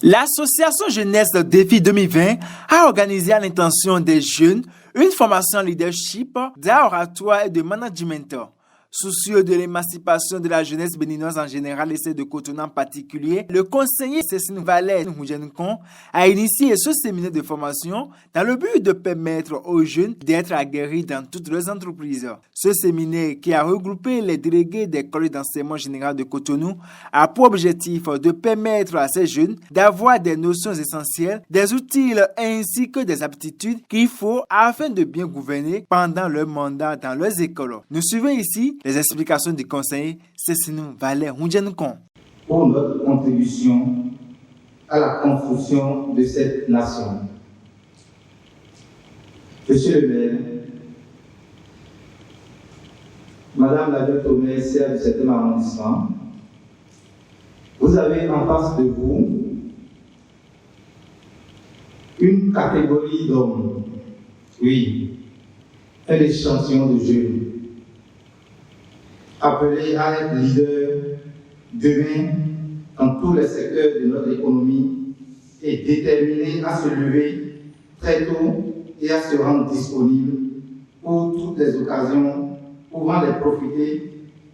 L'association Jeunesse Défi 2020 a organisé à l'intention des jeunes une formation en leadership, d'art oratoire et de management. Soucieux de l'émancipation de la jeunesse béninoise en général et celle de Cotonou en particulier, le conseiller Cécile Valère Nkoudjenkon a initié ce séminaire de formation dans le but de permettre aux jeunes d'être aguerris dans toutes leurs entreprises. Ce séminaire, qui a regroupé les délégués des collèges d'enseignement général de Cotonou, a pour objectif de permettre à ces jeunes d'avoir des notions essentielles, des outils ainsi que des aptitudes qu'il faut afin de bien gouverner pendant leur mandat dans leurs écoles. Nous suivons ici les explications du conseiller Cécile Valère Nkoudjenkon. Pour notre contribution à la construction de cette nation. Monsieur le maire, Madame la maire du 7e arrondissement, vous avez en face de vous une catégorie d'hommes, oui, un échantillon de jeunes, appelés à être leaders demain dans tous les secteurs de notre économie et déterminés à se lever très tôt et à se rendre disponibles pour toutes les occasions pouvant les profiter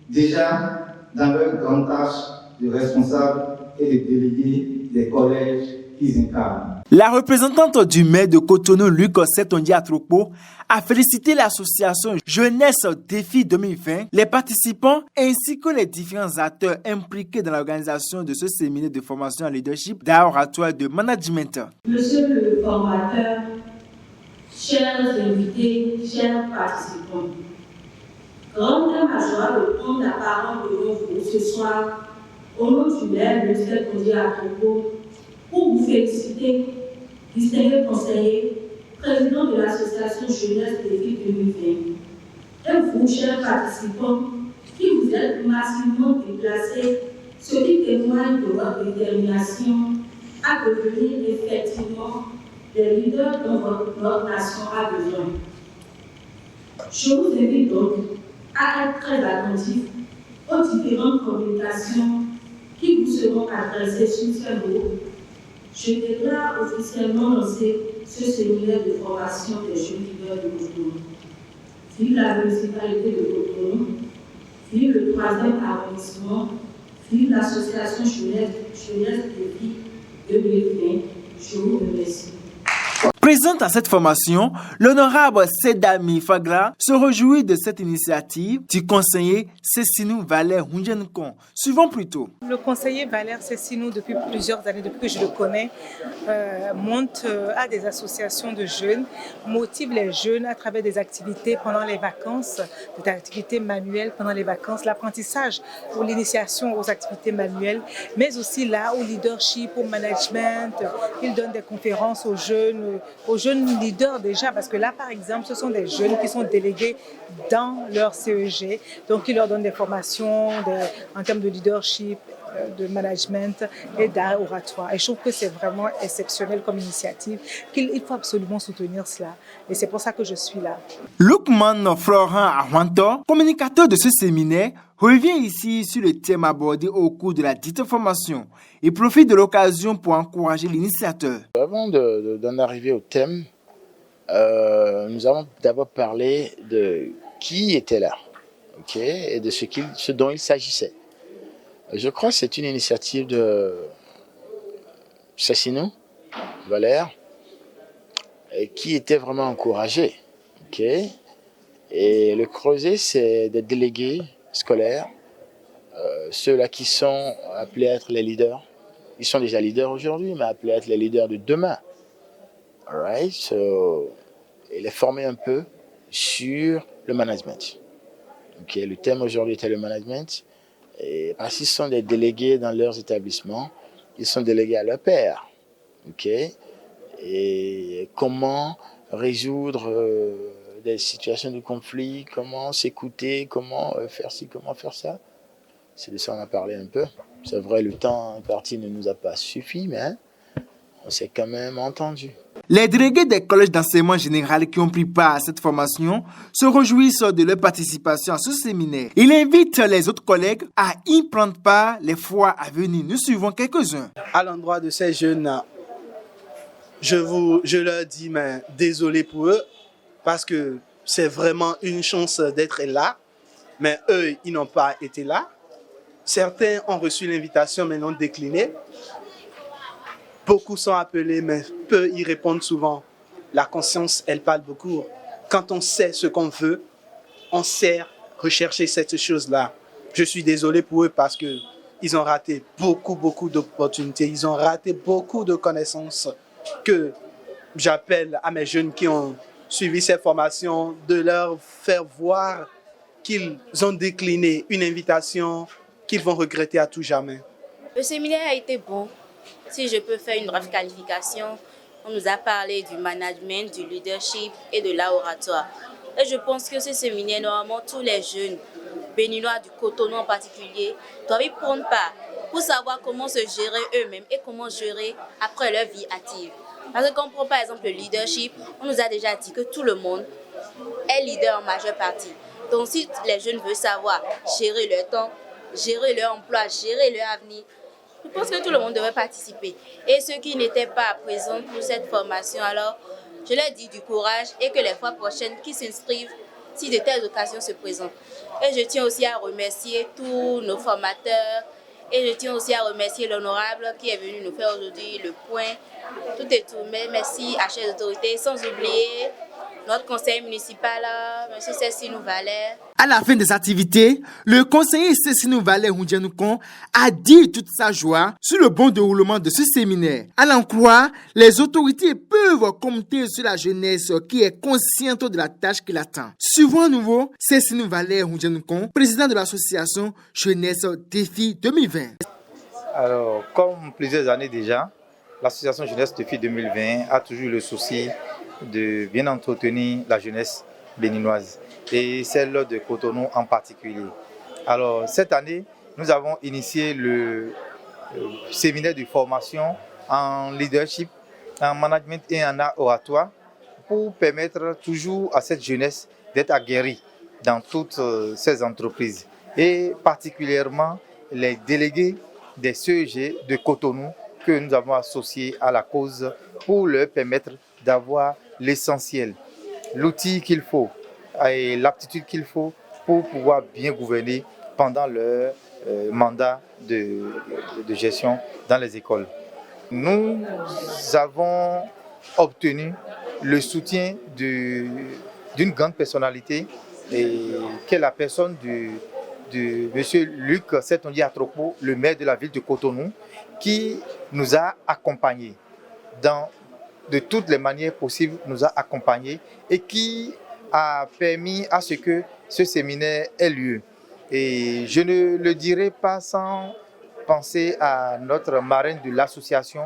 déjà dans leur grande tâche de responsables et de délégués des collèges qu'ils incarnent. La représentante du maire de Cotonou, Luc Setondia Atropo, a félicité l'association Jeunesse Défi 2020, les participants ainsi que les différents acteurs impliqués dans l'organisation de ce séminaire de formation en leadership, d'art oratoire et de management. Monsieur le formateur, chers invités, chers participants, grande ma joie de prendre la parole devant vous ce soir au nom du maire de Setondia Atropo pour vous féliciter, distingué conseiller, président de l'association Jeunesse Défi 2020. Et vous, chers participants, qui vous êtes massivement déplacés, ce qui témoigne de votre détermination à devenir effectivement les leaders dont notre nation a besoin. Je vous invite donc à être très attentifs aux différentes communications qui vous seront adressées sur ces mots. Je déclare officiellement lancer ce séminaire de formation des jeunes leaders de Cotonou. Vive la municipalité de Cotonou, vive le 3e arrondissement, vive l'association Jeunesse Défi 2020. Je vous remercie. Présente à cette formation, l'honorable Sedami Fagla se réjouit de cette initiative du conseiller Cécile Valère Nkoudjenkon. Suivons plutôt. Le conseiller Valère Cécile, depuis plusieurs années, depuis que je le connais, monte à des associations de jeunes, motive les jeunes à travers des activités pendant les vacances, des activités manuelles pendant les vacances, l'apprentissage ou l'initiation aux activités manuelles, mais aussi là au leadership, au management. Il donne des conférences aux jeunes leaders déjà, parce que là, par exemple, ce sont des jeunes qui sont délégués dans leur CEG. Donc, il leur donne des formations en termes de leadership, de management et d'art oratoire. Et je trouve que c'est vraiment exceptionnel comme initiative, qu'il faut absolument soutenir cela. Et c'est pour ça que je suis là. Lukman Florent Ahwanto, communicateur de ce séminaire, revient ici sur le thème abordé au cours de la dite formation. Il profite de l'occasion pour encourager l'initiateur. Avant d'en arriver au thème, nous avons d'abord parlé de qui était là, et de ce dont il s'agissait. Je crois que c'est une initiative de Cécile Valère qui était vraiment encouragée. Et le creuset, c'est des délégués scolaires, ceux-là qui sont appelés à être les leaders. Ils sont déjà leaders aujourd'hui, mais appelés à être les leaders de demain. Et les former un peu sur le management. Le thème aujourd'hui était le management. Et parce qu'ils sont des délégués dans leurs établissements, ils sont délégués à leur père. Et comment résoudre des situations de conflit, comment s'écouter, comment faire ci, comment faire ça. C'est de ça qu'on a parlé un peu. C'est vrai, le temps imparti ne nous a pas suffi, mais on s'est quand même entendu. Les délégués des collèges d'enseignement général qui ont pris part à cette formation se réjouissent de leur participation à ce séminaire. Ils invitent les autres collègues à y prendre part les fois à venir. Nous suivons quelques-uns. À l'endroit de ces jeunes, je leur dis désolé pour eux parce que c'est vraiment une chance d'être là, mais eux, ils n'ont pas été là. Certains ont reçu l'invitation mais l'ont décliné. Beaucoup sont appelés, mais peu y répondent souvent. La conscience, elle parle beaucoup. Quand on sait ce qu'on veut, on sait rechercher cette chose-là. Je suis désolé pour eux parce qu'ils ont raté beaucoup d'opportunités. Ils ont raté beaucoup de connaissances que j'appelle à mes jeunes qui ont suivi ces formations, de leur faire voir qu'ils ont décliné une invitation qu'ils vont regretter à tout jamais. Le séminaire a été bon. Si je peux faire une brève qualification, on nous a parlé du management, du leadership et de l'oratoire. Et je pense que ce séminaire, normalement, tous les jeunes béninois du Cotonou en particulier doivent y prendre part pour savoir comment se gérer eux-mêmes et comment gérer après leur vie active. Parce que quand on prend par exemple le leadership, on nous a déjà dit que tout le monde est leader en majeure partie. Donc si les jeunes veulent savoir gérer leur temps, gérer leur emploi, gérer leur avenir, je pense que tout le monde devrait participer. Et ceux qui n'étaient pas présents pour cette formation, alors je leur dis du courage et que les fois prochaines qu'ils s'inscrivent si de telles occasions se présentent. Et je tiens aussi à remercier tous nos formateurs et je tiens aussi à remercier l'honorable qui est venu nous faire aujourd'hui le point. Tout est tout. Mais merci à chers autorités, sans oublier notre conseil municipal, M. Cessinou Valère. À la fin des activités, le conseiller Cessinou Valère Hundianoukon a dit toute sa joie sur le bon déroulement de ce séminaire. À l'en croire, les autorités peuvent compter sur la jeunesse qui est consciente de la tâche qui l'attend. Suivons à nouveau Cessinou Valère Hundianoukon, président de l'association Jeunesse Défi 2020. Alors, comme plusieurs années déjà, l'association Jeunesse Défi 2020 a toujours le souci de bien entretenir la jeunesse béninoise et celle de Cotonou en particulier. Alors cette année, nous avons initié le séminaire de formation en leadership, en management et en art oratoire pour permettre toujours à cette jeunesse d'être aguerrie dans toutes ces entreprises et particulièrement les délégués des CEG de Cotonou que nous avons associés à la cause pour leur permettre d'avoir l'essentiel, l'outil qu'il faut et l'aptitude qu'il faut pour pouvoir bien gouverner pendant leur mandat de gestion dans les écoles. Nous avons obtenu le soutien d'une grande personnalité qui est la personne de M. Luc Setondié Atropo, le maire de la ville de Cotonou, qui nous a accompagnés de toutes les manières possibles, nous a accompagnés et qui a permis à ce que ce séminaire ait lieu. Et je ne le dirai pas sans penser à notre marraine de l'association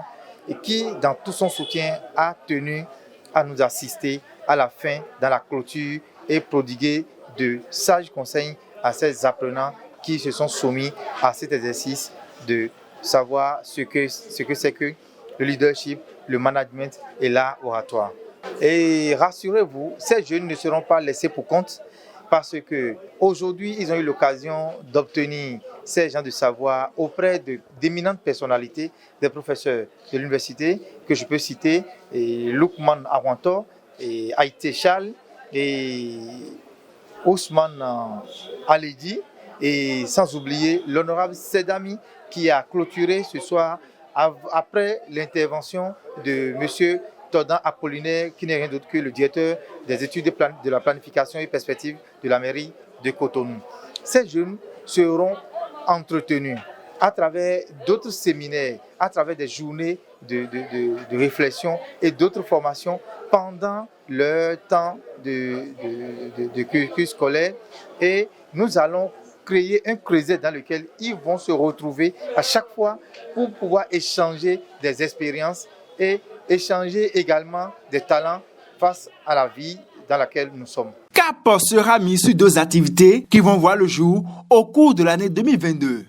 et qui, dans tout son soutien, a tenu à nous assister à la fin, dans la clôture et prodiguer de sages conseils à ces apprenants qui se sont soumis à cet exercice de savoir ce que c'est que le leadership, le management et l'art oratoire. Et rassurez-vous, ces jeunes ne seront pas laissés pour compte parce qu'aujourd'hui, ils ont eu l'occasion d'obtenir ces gens de savoir auprès d'éminentes personnalités, des professeurs de l'université que je peux citer, Lukman Awantor, Haïté Charles et Ousmane Aledi, et sans oublier l'honorable Sedami qui a clôturé ce soir après l'intervention de M. Tordan Apollinaire, qui n'est rien d'autre que le directeur des études de la planification et perspective de la mairie de Cotonou. Ces jeunes seront entretenus à travers d'autres séminaires, à travers des journées de réflexion et d'autres formations pendant leur temps de cursus scolaire. Et nous allons créer un creuset dans lequel ils vont se retrouver à chaque fois pour pouvoir échanger des expériences et échanger également des talents face à la vie dans laquelle nous sommes. Cap sera mis sur 2 activités qui vont voir le jour au cours de l'année 2022.